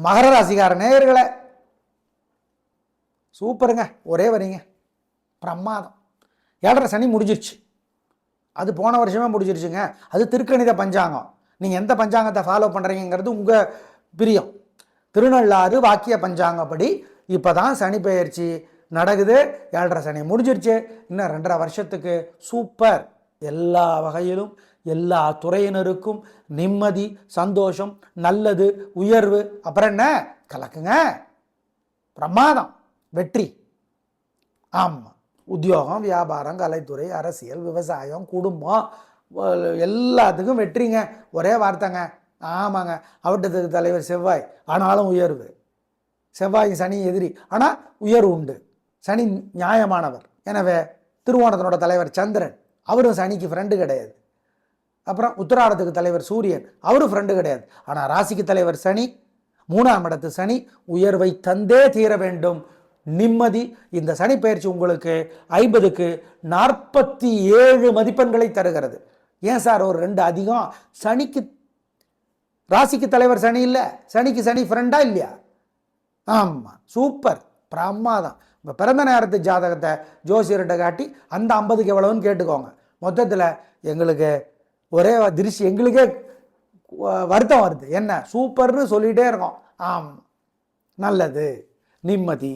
மகர ராசிக்கார நேயர்களே சூப்பருங்க, ஒரே வரீங்க, பிரமாதம். 7.5 சனி முடிஞ்சிருச்சு. அது போன வருஷமே முடிஞ்சிருச்சுங்க. அது திருக்கணித பஞ்சாங்கம். நீங்கள் எந்த பஞ்சாங்கத்தை ஃபாலோ பண்ணுறீங்கிறது உங்கள் பிரியம். திருநள்ளாறு வாக்கிய பஞ்சாங்கப்படி இப்போ தான் சனி பெயர்ச்சி நடக்குது. 7.5 சனி முடிஞ்சிருச்சு. இன்னும் 2.5 வருஷத்துக்கு சூப்பர். எல்லா வகையிலும் எல்லா துறையினருக்கும் நிம்மதி, சந்தோஷம், நல்லது, உயர்வு, அப்புறம் என்ன கலக்குங்க, பிரமாதம், வெற்றி. ஆமாம், உத்தியோகம், வியாபாரம், கலைத்துறை, அரசியல், விவசாயம், குடும்பம் எல்லாத்துக்கும் வெற்றிங்க. ஒரே வார்த்தைங்க. ஆமாங்க, அவட்டத்துக்கு தலைவர் செவ்வாய், ஆனாலும் உயர்வு. செவ்வாய் சனி எதிரி, ஆனால் உயர்வு உண்டு. சனி நியாயமானவர். எனவே திருவோணத்தினோட தலைவர் சந்திரன், அவரும் சனிக்கு ஃப்ரெண்டு கிடையாது. அப்புறம் உத்திராடத்துக்கு தலைவர் சூரியன், அவரும் ஃப்ரெண்டு கிடையாது. ஆனால் ராசிக்கு தலைவர் சனி, 3ஆம் இடத்து சனி, உயர்வை தந்தே தீர வேண்டும். நிம்மதி. இந்த சனி பயிற்சி உங்களுக்கு 50க்கு 47 மதிப்பெண்களை தருகிறது. ஏன் சார் ஒரு 2 அதிகம்? சனிக்கு ராசிக்கு தலைவர் சனி இல்லை, சனிக்கு சனி ஃப்ரெண்டா இல்லையா? ஆமாம், சூப்பர், பிரமாதம். இப்போ பிறந்த நேரத்து ஜாதகத்தை ஜோசியர்கிட்ட காட்டி அந்த 50க்கு எவ்வளவுன்னு கேட்டுக்கோங்க. மொத்தத்தில் எங்களுக்கு ஒரே திருஷ்டி, எங்களுக்கே வருத்தம் வருது. என்ன சூப்பர்னு சொல்லிகிட்டே இருக்கோம். ஆம், நல்லது, நிம்மதி.